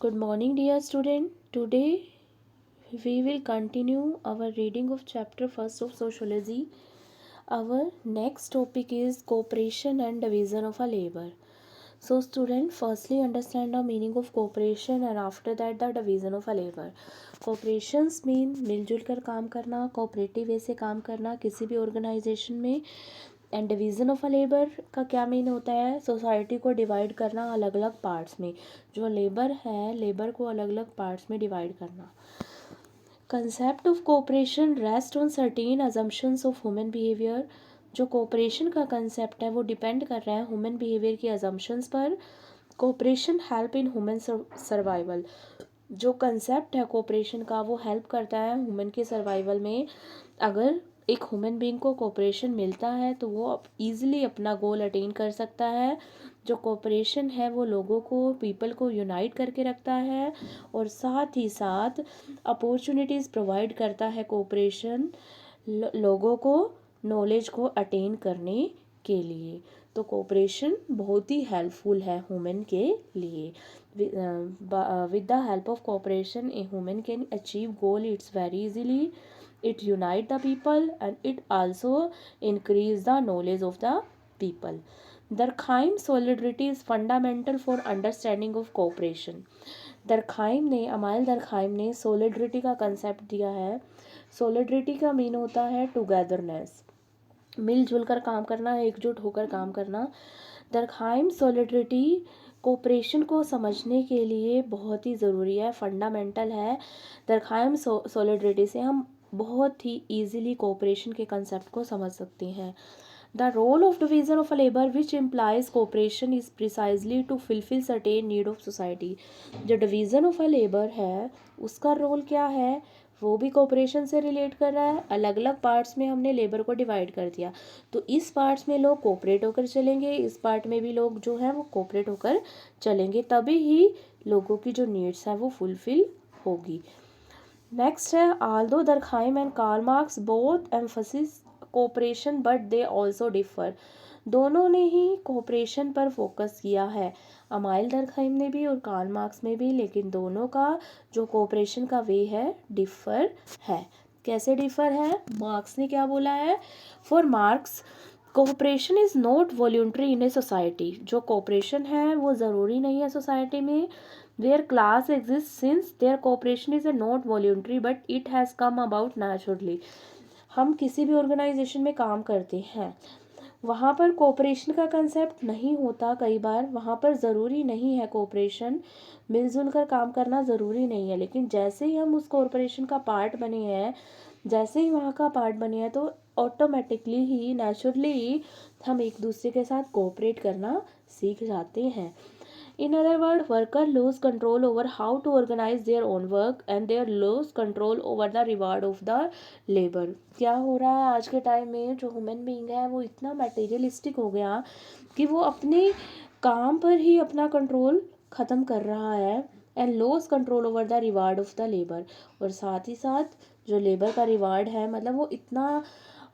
Good morning, dear student. Today we will continue our reading of chapter first of sociology. Our next topic is cooperation and division of a labor. So, student, firstly understand the meaning of cooperation and after that the division of a labor. Cooperations mean मिलजुल कर काम करना, cooperative वे से काम करना किसी भी organisation में। And division of a labour का क्या मीन होता है? सोसाइटी को डिवाइड करना अलग अलग पार्ट्स में। जो लेबर है, लेबर को अलग अलग पार्ट्स में डिवाइड करना। Concept of cooperation rest on certain assumptions of human behaviour. जो कोऑपरेशन का कंसेप्ट है वो डिपेंड कर रहा है ह्यूमन बिहेवियर की अजम्पशंस पर। Cooperation help in human survival. जो कंसेप्ट है कोऑपरेशन का वो हेल्प करता है ह्यूमन के सर्वाइवल में। अगर एक ह्यूमन बीइंग को कोऑपरेशन मिलता है तो वो ईजिली अपना गोल अटेन कर सकता है। जो कोऑपरेशन है वो लोगों को, पीपल को यूनाइट करके रखता है और साथ ही साथ अपॉर्चुनिटीज़ प्रोवाइड करता है कोऑपरेशन लोगों को नॉलेज को अटेन करने के लिए। तो कोऑपरेशन बहुत ही हेल्पफुल है ह्यूमन के लिए। With the help of cooperation a human can achieve goal it's very easily. It unite the people and it also increase the knowledge of the people. Durkheim solidarity is fundamental for understanding of cooperation. दरखाइम ने, amyl दरखाइम ने solidarity का concept दिया है। Solidarity का mean होता है togetherness, मिलजुल कर काम करना, एकजुट होकर काम करना। दरखाइम सोलिडरिटी कोऑपरेशन को समझने के लिए बहुत ही ज़रूरी है, फंडामेंटल है। दरखाइम सोलिडरिटी से हम बहुत ही ईजिली कोऑपरेशन के कंसेप्ट को समझ सकते हैं। The role of division of a labour which implies cooperation is precisely to fulfil certain need of society. जो डिवीज़न ऑफ अ लेबर है उसका रोल क्या है? वो भी कोऑपरेशन से रिलेट कर रहा है। अलग अलग पार्ट्स में हमने लेबर को डिवाइड कर दिया, तो इस पार्ट्स में लोग कोऑपरेट होकर चलेंगे, इस पार्ट में भी लोग जो है वो कोऑपरेट होकर चलेंगे, तभी ही लोगों की जो नीड्स है वो फुलफिल होगी। नेक्स्ट है, although Durkheim and Karl Marx both emphasis cooperation but they also differ. दोनों ने ही कोऑपरेशन पर फोकस किया है, अमाइल दरखाइम ने भी और कार्ल मार्क्स में भी, लेकिन दोनों का जो कोऑपरेशन का वे है डिफर है। कैसे डिफर है? मार्क्स ने क्या बोला है? For Marx cooperation is not voluntary in a society. जो कोऑपरेशन है वो ज़रूरी नहीं है सोसाइटी में। Where class exist since there cooperation is a not voluntary but it has come about naturally. हम किसी भी ऑर्गेनाइजेशन में काम करते हैं, वहाँ पर कोऑपरेशन का कंसेप्ट नहीं होता। कई बार वहाँ पर ज़रूरी नहीं है कोऑपरेशन, मिलजुल कर काम करना ज़रूरी नहीं है, लेकिन जैसे ही हम उस कोऑपरेशन का पार्ट बने हैं, जैसे ही वहाँ का पार्ट बने हैं, तो ऑटोमेटिकली ही, नेचुरली हम एक दूसरे के साथ कोऑपरेट करना सीख जाते हैं। In other words, workers lose control over how to organize their own work and they lose control over the reward of the labor. क्या हो रहा है आज के टाइम में? जो ह्यूमन बीइंग है वो इतना मटेरियलिस्टिक हो गया कि वो अपने काम पर ही अपना कंट्रोल ख़त्म कर रहा है and loss control over the reward of the labour. और साथ ही साथ जो लेबर का रिवार्ड है, मतलब वो इतना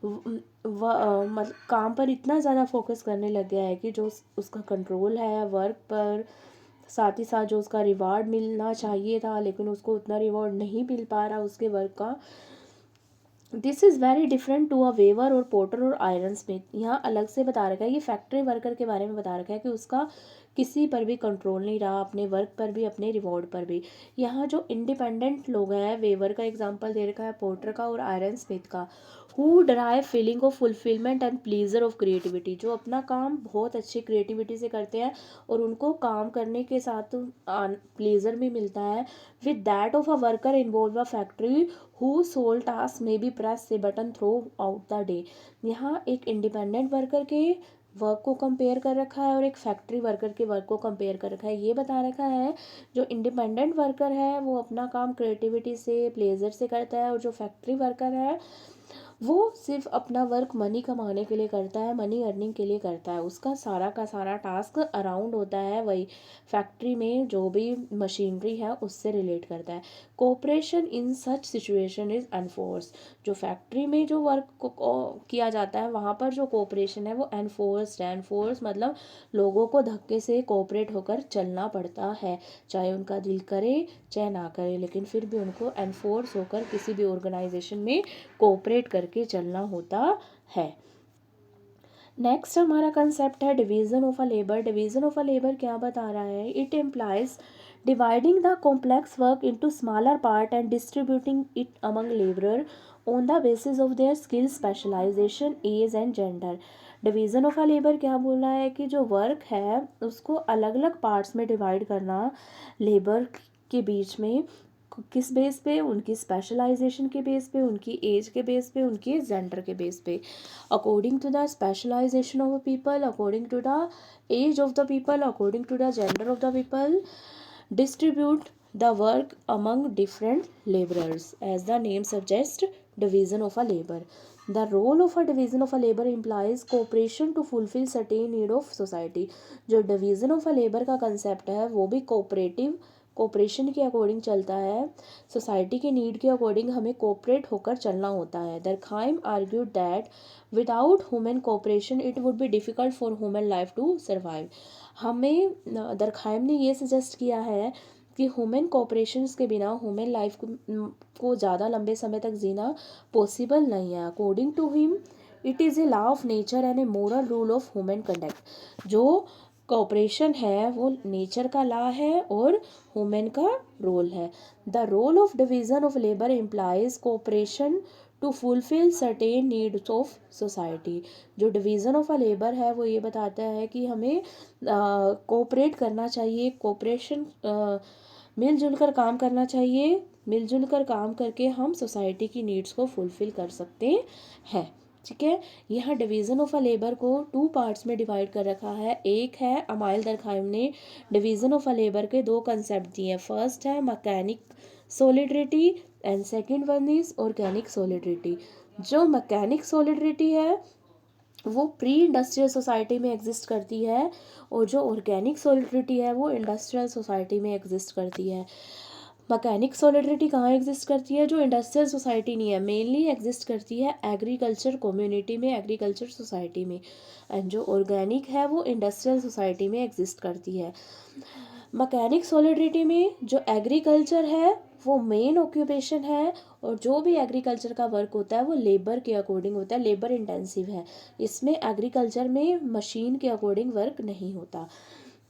मतलब काम पर इतना ज़्यादा फोकस करने लग गया है कि जो उसका कंट्रोल है वर्क पर, साथ ही साथ जो उसका रिवार्ड मिलना चाहिए था लेकिन उसको उतना रिवार्ड नहीं मिल पा रहा उसके वर्क का। This is very different to a weaver और पोर्टर और आयरन स्मिथ। यहाँ अलग से बता रखा है, ये फैक्ट्री वर्कर के बारे में बता रखा है कि उसका किसी पर भी कंट्रोल नहीं रहा, अपने वर्क पर भी, अपने रिवॉर्ड पर भी। यहाँ जो इंडिपेंडेंट लोग हैं, वेवर का एग्जांपल दे रखा है, पोर्टर का और आयरन स्मिथ का, who derive feeling of fulfilment and pleaser of creativity. जो अपना काम बहुत अच्छी क्रिएटिविटी से करते हैं और उनको काम करने के साथ प्लेजर भी मिलता है। With that of a worker involve a factory who sole task may be press से button throughout the day. यहाँ एक इंडिपेंडेंट वर्कर के वर्क को कंपेयर कर रखा है और एक फैक्ट्री वर्कर के वर्क को कंपेयर कर रखा है। ये बता रखा है जो इंडिपेंडेंट वर्कर है वो अपना काम क्रिएटिविटी से, प्लेजर से करता है, और जो फैक्ट्री वर्कर है वो सिर्फ अपना वर्क मनी कमाने के लिए करता है, मनी अर्निंग के लिए करता है, उसका सारा का सारा टास्क अराउंड होता है वही फैक्ट्री में जो भी मशीनरी है उससे रिलेट करता है। Cooperation in such situation is unforced, जो फैक्ट्री में जो वर्क किया जाता है वहाँ पर जो कोऑपरेशन है वो एनफोर्स्ड है। एनफोर्स मतलब लोगों को धक्के से कोऑपरेट होकर चलना पड़ता है, चाहे उनका दिल करे चाहे ना करे, लेकिन फिर भी उनको एनफोर्स होकर किसी भी ऑर्गेनाइजेशन में कोऑपरेट करके चलना होता है। नेक्स्ट हमारा कंसेप्ट है division of a labour. Division of a labour क्या बता रहा है? It implies dividing the complex work into smaller part and distributing it among labourer on the basis of their skill, specialisation, age and gender. Division of a labour क्या बोल रहा है कि जो वर्क है उसको अलग अलग पार्ट्स में डिवाइड करना लेबर के बीच में, किस बेस पे? उनकी स्पेशलाइजेशन के बेस पे, उनकी एज के बेस पे, उनकी जेंडर के बेस पे। According to the specialisation of people, according to the age of the people, according to the gender of the people, distribute the work among different laborers. As the name suggests, division of a labor. The role of a division of a labor implies cooperation to fulfill certain need of society. जो division of a labor का concept है वो भी cooperative cooperation के according चलता है, society के need के अकॉर्डिंग हमें कोऑपरेट होकर चलना होता है। Durkheim argued that without human cooperation it would be difficult for human life to survive. हमें दरखाइम ने ये सजेस्ट किया है कि ह्यूमन कोऑपरेशंस के बिना ह्यूमन लाइफ को ज़्यादा लंबे समय तक जीना पॉसिबल नहीं है। According to him it is a law of nature and a moral rule of human conduct. जो कोऑपरेशन है वो नेचर का लॉ है और ह्यूमन का रोल है। The role of division of labour implies cooperation to fulfil certain needs of society. जो division of a labour है वो ये बताता है कि हमें कोऑपरेट करना चाहिए, कोऑपरेशन मिलजुल कर काम करना चाहिए, मिलजुल कर काम करके हम सोसाइटी की नीड्स को फुलफिल कर सकते हैं। ठीक है, यहाँ डिवीज़न ऑफ अ लेबर को 2 पार्ट्स में डिवाइड कर रखा है। एक है अमाइल दरखाइम ने डिवीज़न ऑफ अ लेबर के 2 कंसेप्ट दिए हैं। फर्स्ट है mechanic solidarity and second one is organic solidarity. जो मैकेनिक सॉलिडरिटी है वो प्री इंडस्ट्रियल सोसाइटी में एग्जिस्ट करती है और जो ऑर्गेनिक सॉलिडरिटी है वो इंडस्ट्रियल सोसाइटी में एग्जिस्ट करती है। मैकेनिक सॉलिडरिटी कहाँ एग्जिस्ट करती है? जो इंडस्ट्रियल सोसाइटी नहीं है, मेनली एग्जिस्ट करती है एग्रीकल्चर कम्युनिटी में, एग्रीकल्चर सोसाइटी में। एंड जो ऑर्गेनिक है वो इंडस्ट्रियल सोसाइटी में एग्जिस्ट करती है। मैकेनिक सॉलिडरिटी में जो एग्रीकल्चर है वो मेन ऑक्यूपेशन है और जो भी एग्रीकल्चर का वर्क होता है वो लेबर के अकॉर्डिंग होता है, लेबर इंटेंसिव है। इसमें एग्रीकल्चर में मशीन के अकॉर्डिंग वर्क नहीं होता।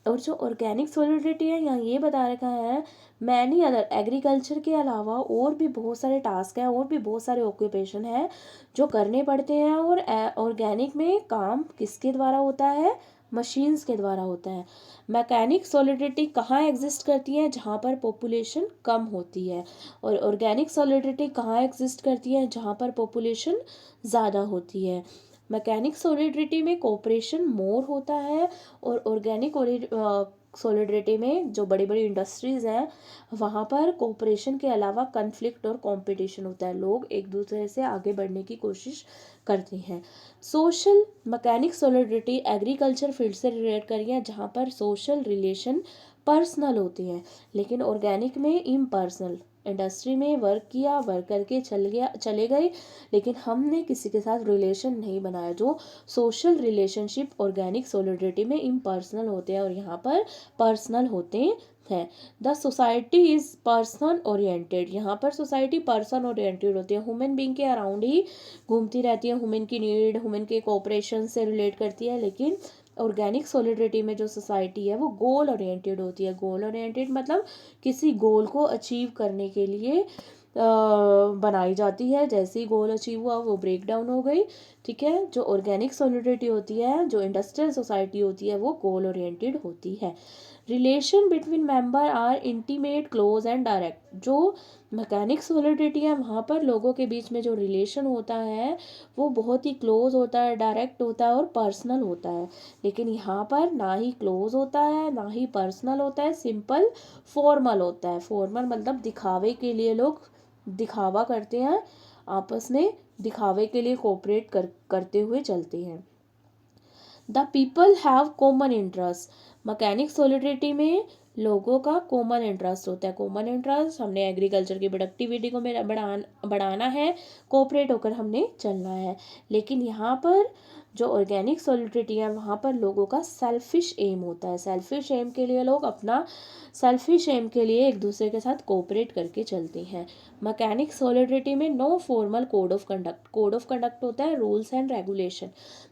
और जो ऑर्गेनिक सॉलिडरिटी है यहाँ ये बता रखा है मैनी अदर, एग्रीकल्चर के अलावा और भी बहुत सारे टास्क हैं और भी बहुत सारे ऑक्यूपेशन हैं जो करने पड़ते हैं। और ऑर्गेनिक में काम किसके द्वारा होता है? मशीन्स के द्वारा होता है। मैकेनिक सॉलिडरिटी कहाँ एग्जिस्ट करती है? जहाँ पर पॉपुलेशन कम होती है। और ऑर्गेनिक सॉलिडरिटी कहाँ एग्जिस्ट करती है? जहाँ पर पॉपुलेशन ज़्यादा होती है। मैकेनिक सॉलिडरिटी में कोऑपरेशन मोर होता है और ऑर्गेनिक सॉलिडरिटी में जो बड़ी बड़ी इंडस्ट्रीज़ हैं वहाँ पर कोऑपरेशन के अलावा कन्फ्लिक्ट और कंपटीशन होता है, लोग एक दूसरे से आगे बढ़ने की कोशिश करते हैं। Social mechanic solidarity agriculture field से रिलेट करी है जहाँ पर सोशल रिलेशन पर्सनल होती हैं, लेकिन ऑर्गेनिक में इम्पर्सनल। इंडस्ट्री में वर्क किया, वर्क करके चले गए, लेकिन हमने किसी के साथ रिलेशन नहीं बनाया। जो सोशल रिलेशनशिप ऑर्गेनिक सॉलिडरिटी में इम्पर्सनल होते हैं और यहाँ पर पर्सनल होते हैं। The society is person oriented, यहाँ पर सोसाइटी पर्सन ओरिएंटेड होती है, ह्यूमन बींग के अराउंड ही घूमती रहती है, ह्यूमन की नीड, ह्यूमन के कोऑपरेशन से रिलेट करती है। लेकिन ऑर्गेनिक सॉलिडरिटी में जो सोसाइटी है वो गोल ओरिएंटेड होती है। गोल ओरिएंटेड मतलब किसी गोल को अचीव करने के लिए बनाई जाती है। जैसे ही गोल अचीव हुआ वो ब्रेक डाउन हो गई। ठीक है, जो ऑर्गेनिक सॉलिडरिटी होती है, जो इंडस्ट्रियल सोसाइटी होती है वो गोल ओरिएंटेड होती है। Relation between member are intimate, close and direct. जो मैकेनिक सॉलिडरिटी है वहाँ पर लोगों के बीच में जो रिलेशन होता है वो बहुत ही क्लोज होता है, डायरेक्ट होता है और पर्सनल होता है। लेकिन यहाँ पर ना ही क्लोज होता है ना ही पर्सनल होता है, सिंपल फॉर्मल होता है। फॉर्मल मतलब दिखावे के लिए लोग दिखावा करते हैं आपस में दिखावे के लिए कोऑपरेट करते हुए चलते हैं। The people have common interest, mechanic solidarity में लोगों का कॉमन इंटरेस्ट होता है। कॉमन इंटरेस्ट, हमने एग्रीकल्चर की प्रोडक्टिविटी को मेरा बढ़ाना है, कोऑपरेट होकर हमने चलना है। लेकिन यहाँ पर जो ऑर्गेनिक सॉलिडरिटी है वहाँ पर लोगों का सेल्फिश एम होता है। सेल्फिश एम के लिए लोग अपना सेल्फिश एम के लिए एक दूसरे के साथ कोऑपरेट करके चलते हैं। मैकेनिक सॉलिडरिटी में no formal code of conduct, code of conduct होता है rules and regulation.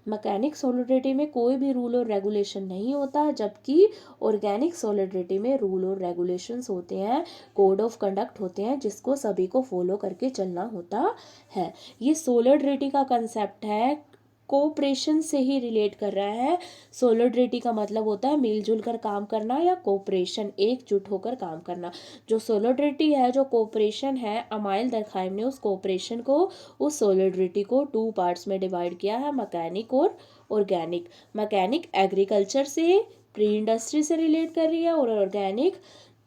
Mechanic solidarity में कोई भी रूल और रेगुलेशन नहीं होता, जबकि ऑर्गेनिक सॉलिडरिटी में रूल और रेगुलेशंस होते हैं, कोड ऑफ कंडक्ट होते हैं जिसको सभी को फॉलो करके चलना होता है। ये सॉलिडरिटी का कंसेप्ट है, कोऑपरेशन से ही रिलेट कर रहा है। सॉलिडरिटी का मतलब होता है मिलजुल कर काम करना या कोऑपरेशन, एकजुट होकर काम करना। जो सॉलिडरिटी है, जो कोऑपरेशन है, अमाइल दरखाइम ने उस कोऑपरेशन को, उस सॉलिडरिटी को 2 पार्ट्स में डिवाइड किया है, मैकेनिक और ऑर्गेनिक। मैकेनिक एग्रीकल्चर से, प्री इंडस्ट्री से रिलेट कर रही है और ऑर्गेनिक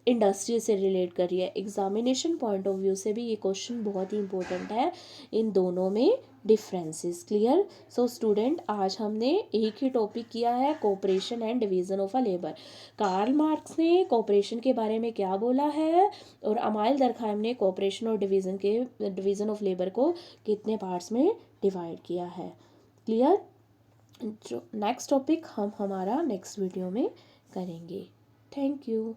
इंडस्ट्री से रिलेट कर रही है। एग्जामिनेशन पॉइंट ऑफ व्यू से भी ये क्वेश्चन बहुत ही इंपॉर्टेंट है, इन दोनों में डिफरेंसेस। क्लियर? सो स्टूडेंट, आज हमने एक ही टॉपिक किया है, cooperation and division of a labour. Karl Marx ने कोऑपरेशन के बारे में क्या बोला है और अमाइल दरखाइम ने कोऑपरेशन और डिवीजन ऑफ लेबर को कितने पार्ट्स में डिवाइड किया है। क्लियर? जो नेक्स्ट टॉपिक हम हमारा नेक्स्ट वीडियो में करेंगे। Thank you.